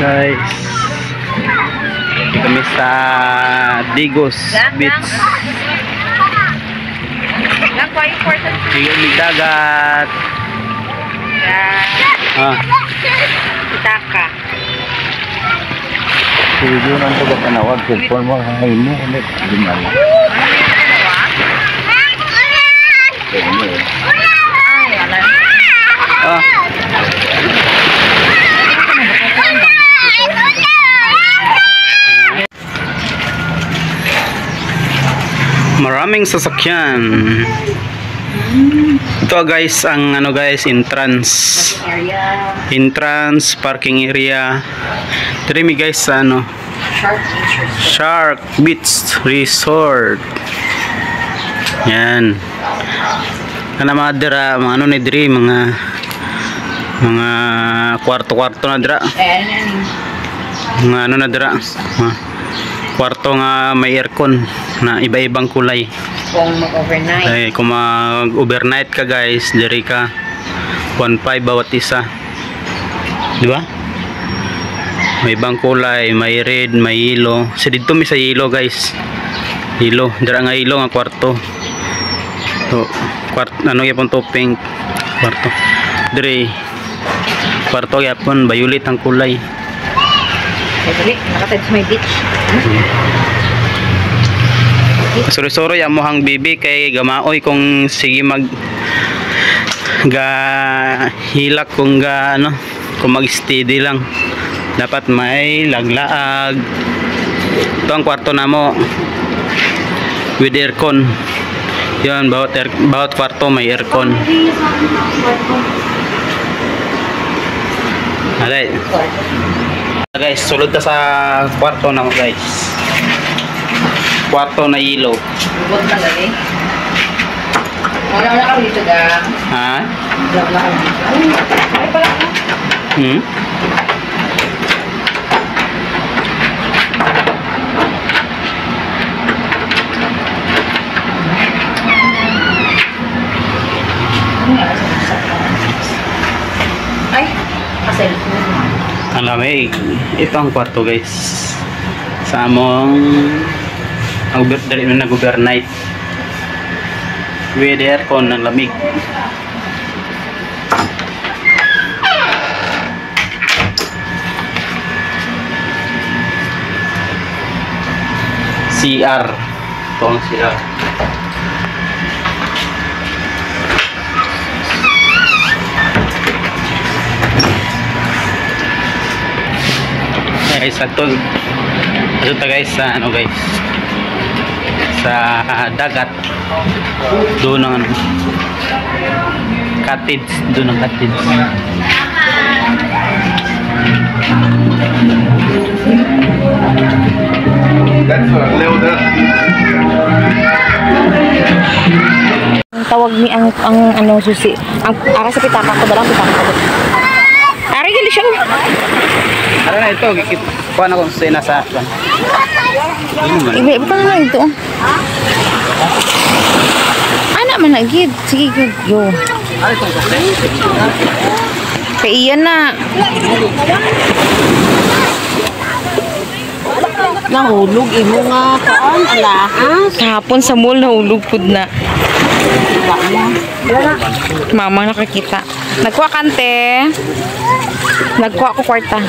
Guys, kami sa Digos Beach. Tingin ng dagat. Itaka. Sige nang pagkakanawag cellphone mo hain mo ulit gimana. Maraming sasakyan. Ito guys ang entrance parking area. Dito guys sa Shark Beach Resort. Yan. Kana mga dira mga ni diri mga kwarto na dira. Mga na dira. Kwarto nga may aircon na iba-ibang kulay. Kung mag-overnight. Ay, kung mag-overnight ka guys, diri ka 1.5 bawat isa. Di ba? May ibang kulay, may red, may yellow. Sa dito may sa yellow guys. Yellow, dira nga yellow nga kwarto. So, yapon to pink kwarto. Diri kwarto yapon violet ang kulay. Dali, nakatad sa may beach. Suro-suro ya mohang bibi kay gamaoy kung sige mag hilak kung kung mag-steady lang. Dapat may laglaag. Ito ang kwarto namo with aircon. Yan, bawat kwarto may aircon. Alright. Guys, sulod ta sa kwarto na guys. Kwarto na yellow. Huwag na gali. Wala ka dito ga. Ha? Wala ka dito. Ay pala ka. Ay, ka-cellphone. Ang lamig. Ito ang kwarto guys. Sa among dali na nag-overnight. With aircon ang lamig. CR. Ito ang CR. Guys, ito guys sa guys sa dagat doon ang cottage, doon ang cottage. Ang tawag ni ang susi ang ara sa pitaka ko dalang pitaka ko. Ari gali siya. Ara na ito kuha na kung sina sa akin. Ibe pa na ito. Anak man lagi. Sige good yo. Ano itong kasi? Kay iyan na. Nahulog imo nga kaon ala. Kahapon sa mall nahulog pud na. Mama nakakita. Nagkuha kante. Nagkuha ko kwarta.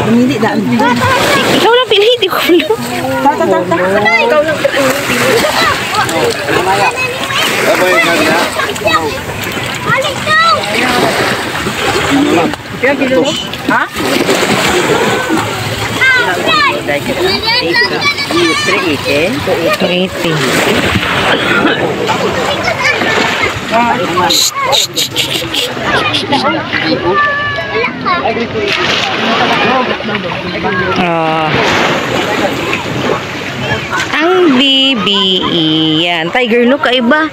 Hindi daan. Ikaw lang pili, di ko pili. Tata. Ikaw lang pili. Kaya kilo? Ha? 280. Ang BBE yan. Tiger look ay ba?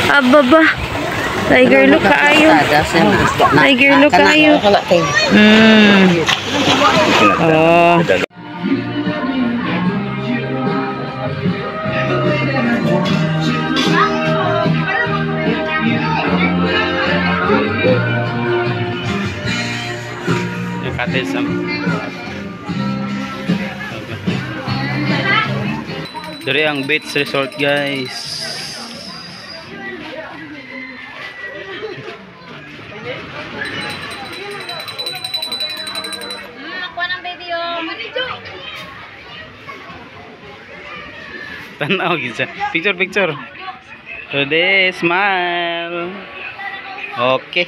Ababa. Tiger look kaayo. Tiger look kaayo. Oh. Cottage ang Diri ang beach resort guys. Nakuha ng baby yung Tanaw gisa. Picture picture. Today smile. Okay.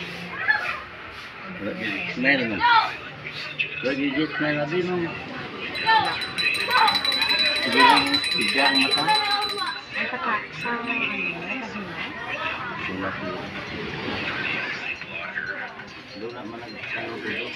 Smile mo. Lagi just smile abi mo. Biglang mata. Doon naman nagsasayaw dito.